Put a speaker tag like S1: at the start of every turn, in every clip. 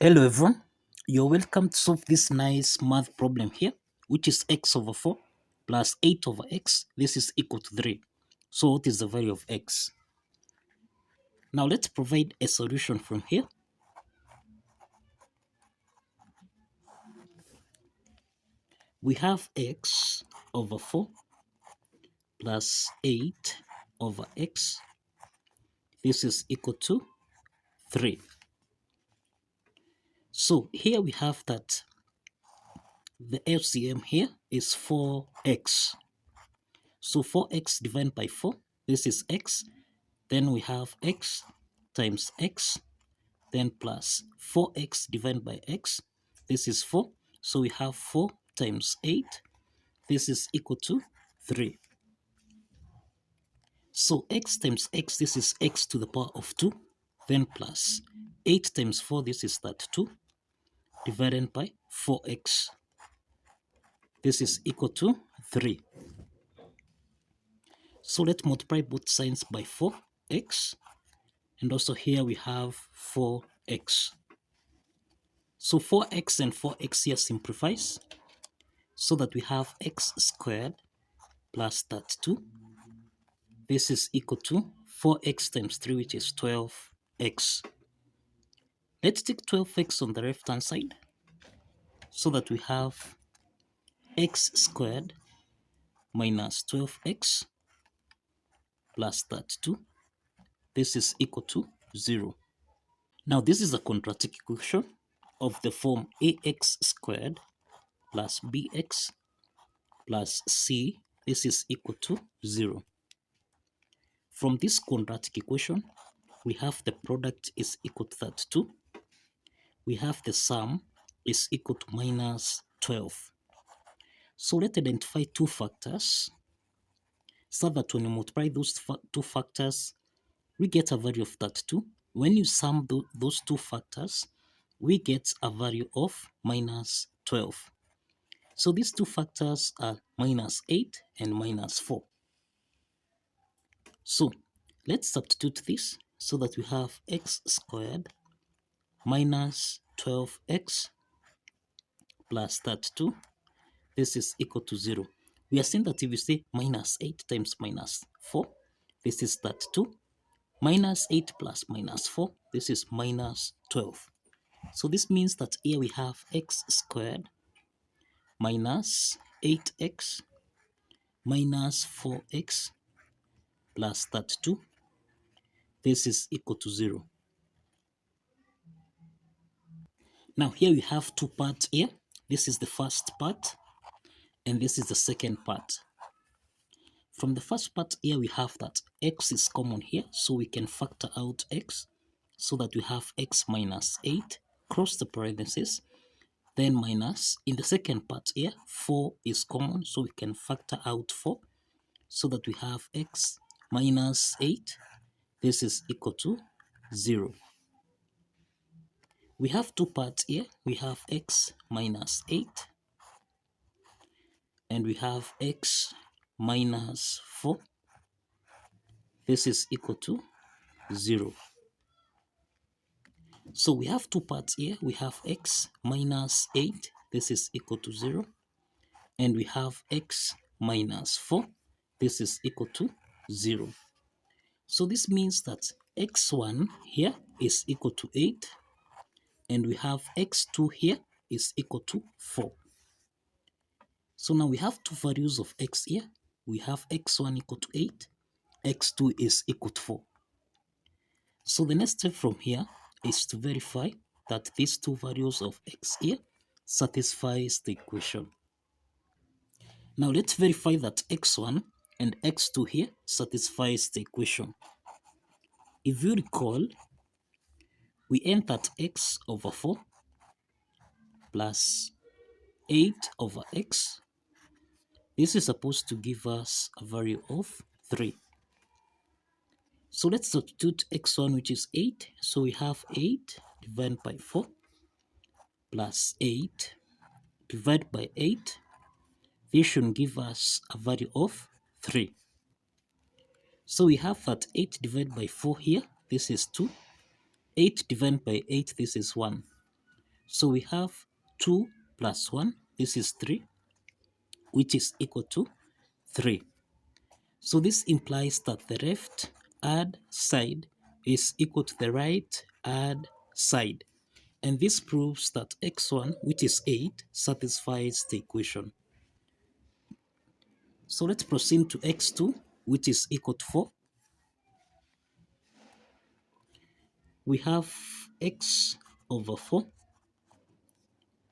S1: Hello everyone, you're welcome to solve this nice math problem here, which is x over 4 plus 8 over x. This is equal to 3. So what is the value of x? Now let's provide a solution from here. We have x over 4 plus 8 over x. This is equal to 3. So here we have that the LCM here is 4x. So 4x divided by 4, this is x. Then we have x times x, then plus 4x divided by x. This is 4. So we have 4 times 8. This is equal to 3. So x times x, this is x to the power of 2. Then plus 8 times 4, this is that 2, divided by 4x. This is equal to 3. So let's multiply both sides by 4x. And also here we have 4x. So 4x and 4x here simplifies so that we have x squared plus that 2. This is equal to 4x times 3, which is 12x. Let's take 12x on the left hand side so that we have x squared minus 12x plus that 2. This is equal to 0. Now this is a quadratic equation of the form ax squared plus bx plus c. This is equal to 0. From this quadratic equation, we have the product is equal to that 2. We have the sum is equal to minus 12. So let's identify two factors so that when you multiply those two factors, we get a value of that 2. When you sum those two factors, we get a value of minus 12. So these two factors are minus 8 and minus 4. So let's substitute this so that we have x squared minus 12x plus that 2. This is equal to 0. We are saying that if you say minus 8 times minus 4, this is that 2. Minus 8 plus minus 4, this is minus 12. So this means that here we have x squared minus 8x minus 4x plus that 2. This is equal to 0. Now here we have two parts here. This is the first part and this is the second part. From the first part here we have that x is common here, so we can factor out x so that we have x minus 8, cross the parentheses, then minus, in the second part here, 4 is common, so we can factor out 4 so that we have x minus 8. This is equal to 0. We have two parts here. We have x minus 8 and we have x minus 4. This is equal to 0. So we have two parts here. We have x minus 8. This is equal to 0. And we have x minus 4. This is equal to 0. So this means that x1 here is equal to 8. And we have x2 here is equal to 4. So now we have two values of x here. We have x1 equal to 8. X2 is equal to 4. So the next step from here is to verify that these two values of x here satisfies the equation. Now let's verify that x1 and x2 here satisfies the equation. If you recall, we end at x over 4 plus 8 over x. This is supposed to give us a value of 3. So let's substitute x1, which is 8. So we have 8 divided by 4 plus 8 divided by 8. This should give us a value of 3. So we have that 8 divided by 4 here. This is 2. 8 divided by 8, this is 1. So we have 2 plus 1, this is 3, which is equal to 3. So this implies that the left hand side is equal to the right hand side. And this proves that x1, which is 8, satisfies the equation. So let's proceed to x2, which is equal to 4. We have x over 4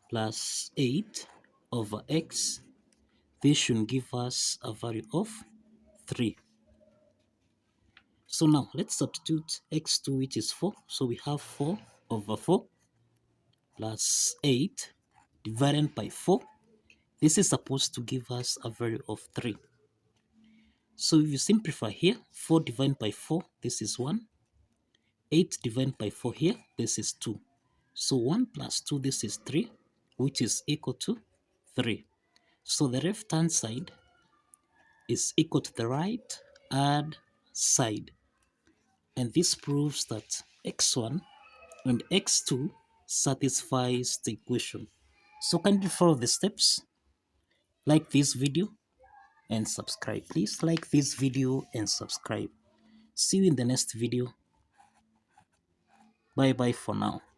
S1: plus 8 over x. This should give us a value of 3. So now let's substitute x2, which is 4. So we have 4 over 4 plus 8 divided by 4. This is supposed to give us a value of 3. So if you simplify here, 4 divided by 4, this is 1. 8 divided by 4 here, this is 2. So 1 plus 2, this is 3, which is equal to 3. So the left hand side is equal to the right hand side. And this proves that x1 and x2 satisfies the equation. So kindly follow the steps, like this video and subscribe. Please like this video and subscribe. See you in the next video. Bye bye for now.